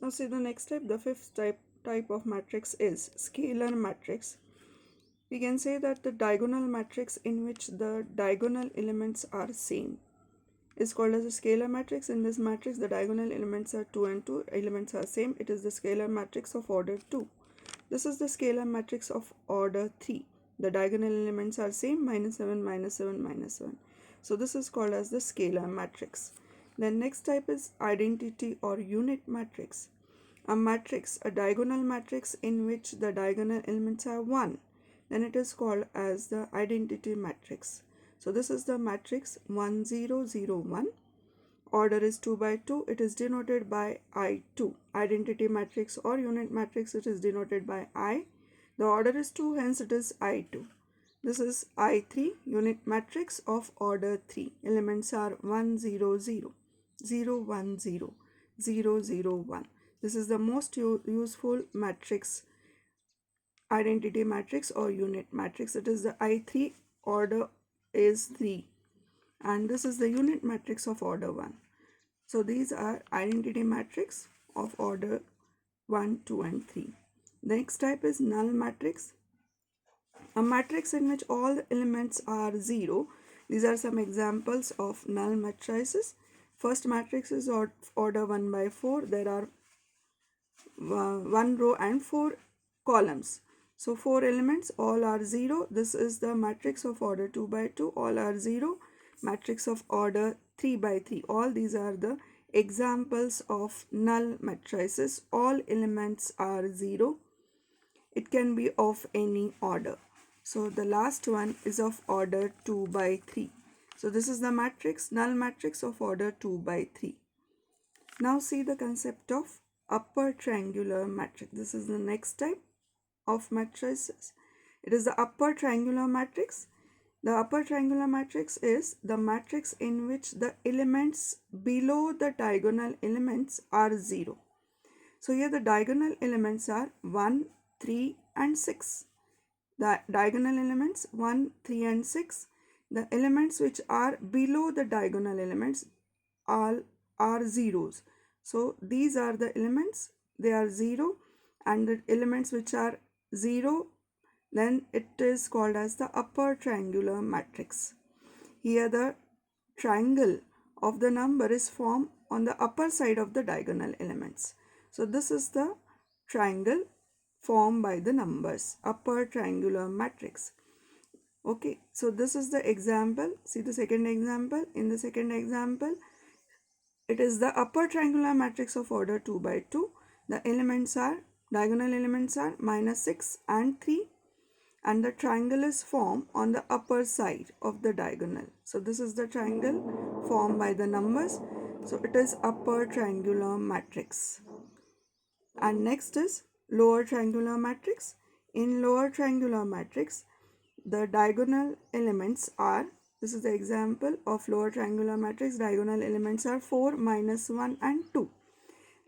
Now see the next type, the fifth type of matrix is scalar matrix. We can say that the diagonal matrix in which the diagonal elements are same is called as a scalar matrix. In this matrix, the diagonal elements are 2 and 2 elements are same. It is the scalar matrix of order 2. This is the scalar matrix of order 3. The diagonal elements are same, minus 7, minus 7, minus 7. So this is called as the scalar matrix. Then next type is identity or unit matrix. A matrix, a diagonal matrix in which the diagonal elements are 1, then it is called as the identity matrix. So this is the matrix 1 0 0 1. Order is 2 by 2. It is denoted by I2. Identity matrix or unit matrix, it is denoted by I. The order is 2, hence it is I2. This is I3, unit matrix of order 3. Elements are 1 0 0, 0 1 0, 0 0 1. This is the most useful matrix, identity matrix or unit matrix. It is the I3, order is 3, and this is the unit matrix of order 1. So these are identity matrix of order 1, 2 and 3. The next type is null matrix. A matrix in which all the elements are 0. These are some examples of null matrices. First matrix is order 1 by 4. There are 1 row and 4 columns. So 4 elements, all are 0. This is the matrix of order 2 by 2. All are 0. Matrix of order 3 by 3. All these are the examples of null matrices. All elements are 0. It can be of any order. So the last one is of order 2 by 3. So this is the matrix, null matrix of order 2 by 3. Now see the concept of upper triangular matrix. This is the next type of matrices. It is the upper triangular matrix. The upper triangular matrix is the matrix in which the elements below the diagonal elements are 0. So here the diagonal elements are 1, 3 and 6. The diagonal elements 1, 3 and 6. The elements which are below the diagonal elements all are zeros. So these are the elements, they are 0, and the elements which are 0, then it is called as the upper triangular matrix. Here the triangle of the number is formed on the upper side of the diagonal elements. So this is the triangle formed by the numbers, upper triangular matrix. Okay, so this is the example. See the second example. In the second example, it is the upper triangular matrix of order 2 by 2. The elements are, diagonal elements are minus 6 and 3, and the triangle is formed on the upper side of the diagonal. So this is the triangle formed by the numbers. So it is upper triangular matrix. And next is lower triangular matrix. In lower triangular matrix, the diagonal elements are, this is the example of lower triangular matrix. Diagonal elements are 4, minus 1 and 2.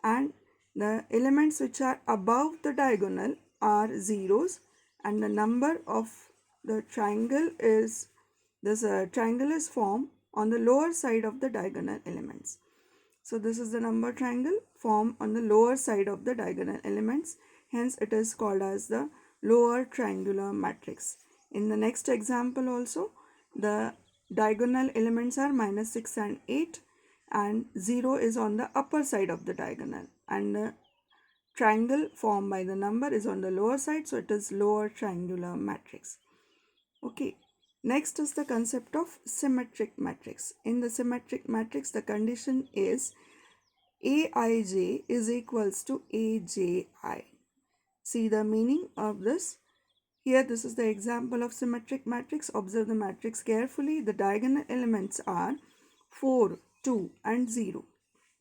And the elements which are above the diagonal are zeros, and the number of the triangle is, this triangle is formed on the lower side of the diagonal elements. So this is the number triangle formed on the lower side of the diagonal elements. Hence it is called as the lower triangular matrix. In the next example also, the diagonal elements are minus 6 and 8, and 0 is on the upper side of the diagonal, and the triangle formed by the number is on the lower side, so it is lower triangular matrix. Okay, next is the concept of symmetric matrix. In the symmetric matrix, the condition is Aij is equals to Aji. See the meaning of this. Here this is the example of symmetric matrix. Observe the matrix carefully. The diagonal elements are 4, 2 and 0.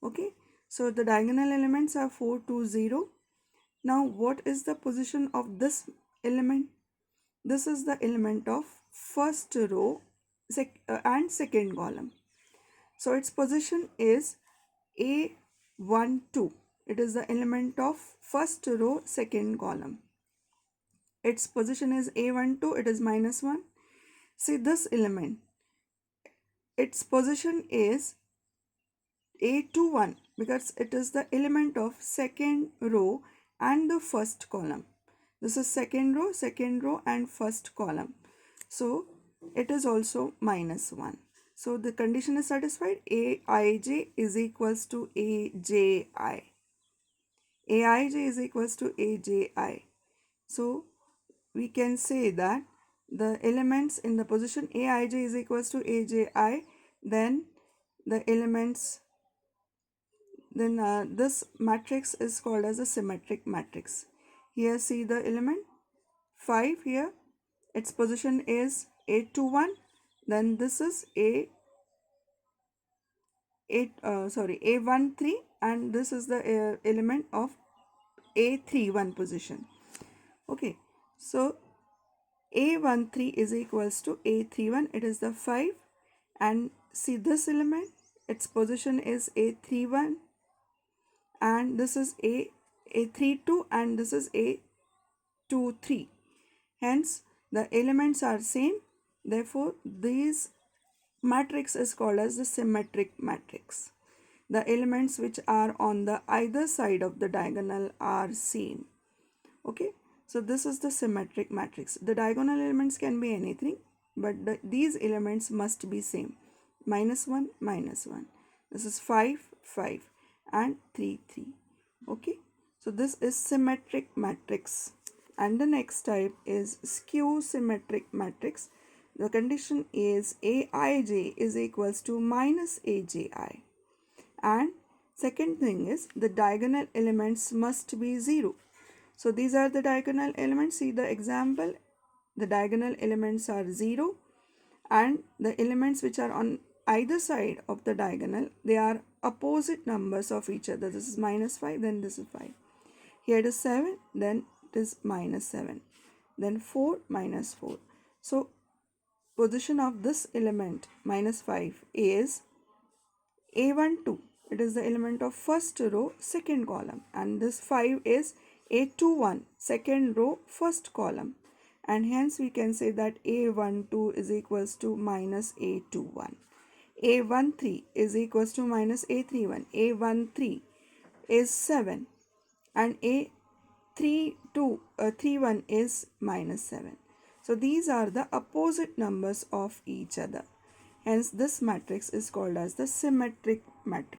Okay, so the diagonal elements are 4, 2, 0. Now what is the position of this element? This is the element of first row and second column. So its position is A1, 2. It is the element of first row, second column. Its position is A1, 2. It is minus 1. See this element. Its position is A21 because it is the element of second row and the first column. This is second row and first column. So it is also minus 1. So the condition is satisfied. Aij is equals to Aji. Aij is equals to Aji. So we can say that the elements in the position Aij is equals to Aji, then the elements, then this matrix is called as a symmetric matrix. Here see the element 5 here, its position is A21, then this is A13, and this is the element of A31 position. Okay, so A13 is equals to A31, it is the 5, and see this element, its position is A31, and this is A32, and this is A23. Hence the elements are same, therefore this matrix is called as the symmetric matrix. The elements which are on the either side of the diagonal are same. Okay, so this is the symmetric matrix. The diagonal elements can be anything, but these elements must be same. Minus 1, minus 1. This is 5, 5, and 3, 3. Okay, so this is symmetric matrix. And the next type is skew symmetric matrix. The condition is Aij is equals to minus Aji. And second thing is the diagonal elements must be 0. So these are the diagonal elements. See the example. The diagonal elements are 0, and the elements which are on either side of the diagonal, they are opposite numbers of each other. This is minus 5, then this is 5. Here it is 7, then it is minus 7. Then 4, minus 4. So position of this element minus 5 is A12. It is the element of first row, second column, and this 5 is A21, second row, first column, and hence we can say that A12 is equals to minus A21. A13 is equals to minus A31. A13 is 7, and A31 is minus 7. So these are the opposite numbers of each other. Hence this matrix is called as the symmetric matrix.